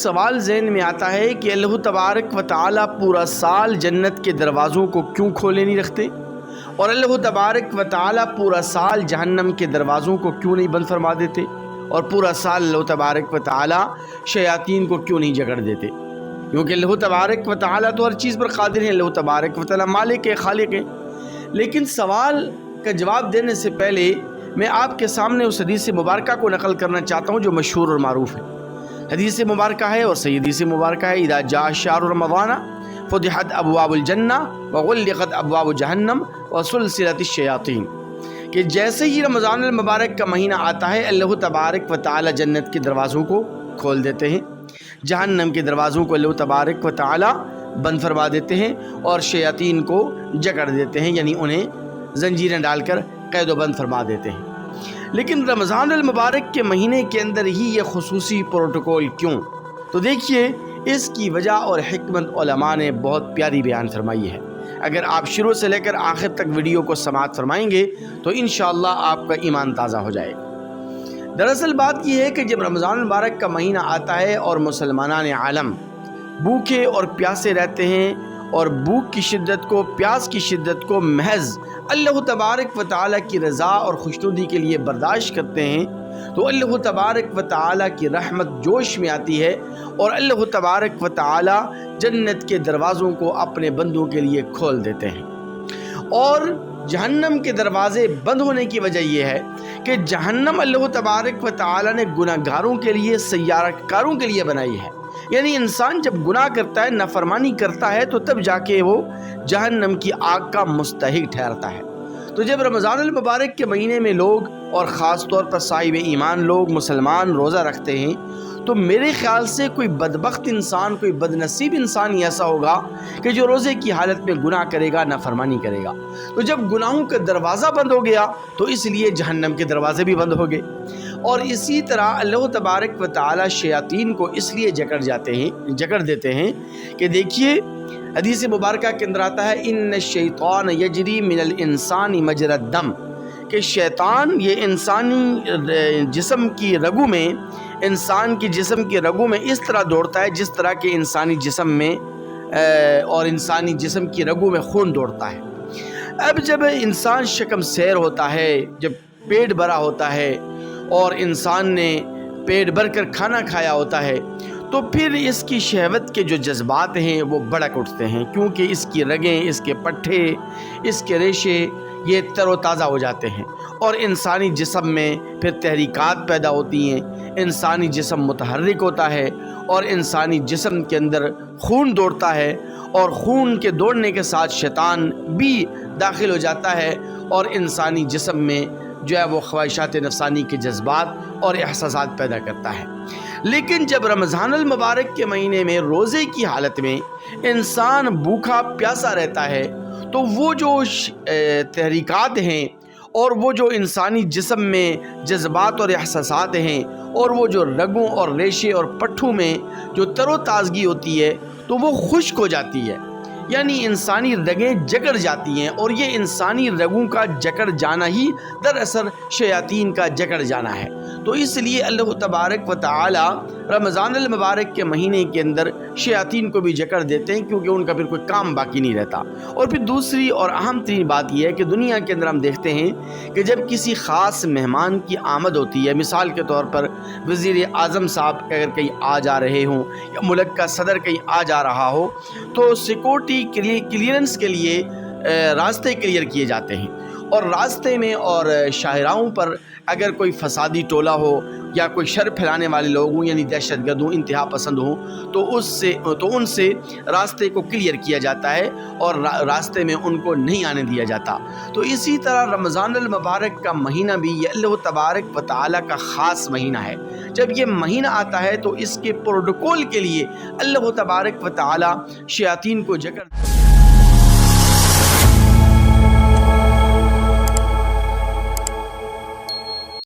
सवाल ज़हन में आता है कि अल्लाह तबारक व तआला पूरा साल जन्नत के दरवाज़ों को क्यों खोले नहीं रखते, और अल्लाह तबारक व तआला पूरा साल जहन्नम के दरवाज़ों को क्यों नहीं बंद फरमा देते, और पूरा साल अल्लाह तबारक व तआला शयातीन को क्यों नहीं जकड़ देते। क्योंकि अल्लाह तबारक व तआला तो हर चीज़ पर कादिर है, अल्लाह तबारक व तआला मालिक है, खालिक है। लेकिन सवाल का जवाब देने से पहले मैं आपके सामने उस हदीस मुबारका को नकल करना चाहता हूँ जो मशहूर और मारूफ है। हदीस मुबारका है और सही हदीस मुबारका है, इदा जा शहर रमज़ान फुतिहत अबवाबुल जन्नह व गुल्लिक़त अबवाबु जहन्नम व सुलसिलतिश शयातीन, कि जैसे ही रमज़ान अल मुबारक का महीना आता है अल्लाह तबारक व तआला जन्नत के दरवाज़ों को खोल देते हैं, जहन्नम के दरवाज़ों को अल्लाह तबारक व तआला बंद फरमा देते हैं और शयातीन को जकड़ देते हैं, यानी उन्हें जंजीरें डालकर कैद बंद फरमा देते हैं। लेकिन रमज़ान अल मुबारक के महीने के अंदर ही ये खुसूसी प्रोटोकॉल क्यों? तो देखिए, इसकी वजह और हिकमत उलमा ने बहुत प्यारी बयान फरमाई है। अगर आप शुरू से लेकर आखिर तक वीडियो को समाअत फरमाएंगे तो इंशाअल्लाह आपका ईमान ताज़ा हो जाएगा। दरअसल बात यह है कि जब रमज़ान मुबारक का महीना आता है और मुसलमानान आलम भूखे और प्यासे रहते हैं और भूख की शिद्दत को, प्यास की शिद्दत को महज अल्लाह तबारक व तआला की रज़ा और खुशनुदी के लिए बर्दाश्त करते हैं, तो अल्लाह तबारक व तआला की रहमत जोश में आती है और अल्लाह तबारक व तआला जन्नत के दरवाज़ों को अपने बंदों के लिए खोल देते हैं। और जहन्नम के दरवाज़े बंद होने की वजह यह है कि जहन्नम अल्लाह तबारक व तआला ने गुनाहगारों के लिए, सय्यारकारों के लिए बनाई है। यानी इंसान जब गुनाह करता है, नाफरमानी करता है, तो तब जाके वो जहन्नम की आग का मुस्तहिक ठहरता है। तो जब रमज़ान अल मुबारक के महीने में लोग और ख़ास तौर पर साहिब ईमान लोग, मुसलमान रोज़ा रखते हैं, तो मेरे ख़्याल से कोई बदबख्त इंसान, कोई बदनसीब इंसान ही ऐसा होगा कि जो रोज़े की हालत में गुनाह करेगा, नाफरमानी करेगा। तो जब गुनाहों का दरवाज़ा बंद हो गया तो इसलिए जहन्नम के दरवाज़े भी बंद हो गए। और इसी तरह अल्लाह तबारक व तआला शयातीन को इसलिए जकड़ देते हैं कि देखिए, हदीस मुबारका के अंदर आता है, इन्न शैतान यजरी मिनल इंसानी मजरद दम, कि शैतान ये इंसानी जिस्म की रगों में, इंसान की जिस्म की रगों में इस तरह दौड़ता है जिस तरह के इंसानी जिस्म में और इंसानी जिस्म की रगों में खून दौड़ता है। अब जब इंसान शकम सैर होता है, जब पेट भरा होता है और इंसान ने पेट भर कर खाना खाया होता है, तो फिर इसकी शहवत के जो जज्बात हैं वो भड़क उठते हैं, क्योंकि इसकी रगें, इसके पट्ठे, इसके रेशे ये तरोताज़ा हो जाते हैं और इंसानी जिस्म में फिर तहरीकात पैदा होती हैं, इंसानी जिस्म मुतहर्रिक होता है और इंसानी जिस्म के अंदर खून दौड़ता है और खून के दौड़ने के साथ शैतान भी दाखिल हो जाता है और इंसानी जिस्म में जो है वो ख्वाहिशात नफसानी के जज्बात और एहसासात पैदा करता है। लेकिन जब रमज़ान अल मुबारक के महीने में रोज़े की हालत में इंसान भूखा प्यासा रहता है, तो वो जो तहरीकात हैं और वो जो इंसानी जिस्म में जज्बात और एहसासात हैं और वो जो रगों और रेशे और पट्ठों में जो तरोताज़गी होती है, तो वो खुश्क हो जाती है, यानी इंसानी रगें जकड़ जाती हैं। और ये इंसानी रगों का जकड़ जाना ही दरअसल शयातीन का जकड़ जाना है। तो इसलिए अल्लाह तबारक व तआला रमज़ान अल मुबारक के महीने के अंदर शयातीन को भी जकड़ देते हैं, क्योंकि उनका फिर कोई काम बाकी नहीं रहता। और फिर दूसरी और अहम तरीन बात यह है कि दुनिया के अंदर हम देखते हैं कि जब किसी ख़ास मेहमान की आमद होती है, मिसाल के तौर पर वज़ीर आज़म साहब अगर कहीं आ जा रहे हों या मुल्क का सदर कहीं आ जा रहा हो, तो सिक्योरिटी क्लियरेंस के लिए रास्ते क्लियर किए जाते हैं। और रास्ते में और शाहराहों पर अगर कोई फसादी टोला हो या कोई शर फैलाने वाले लोग हों, यानी दहशतगर्द हों, इंतहा पसंद हों, तो उनसे रास्ते को क्लियर किया जाता है और रास्ते में उनको नहीं आने दिया जाता। तो इसी तरह रमज़ान अल मुबारक का महीना भी ये अल्लाह तबारक व तआला का ख़ास महीना है। जब ये महीना आता है तो इसके प्रोटोकॉल के लिए अल्लाह तबारक व तआला शयातीन को जकड़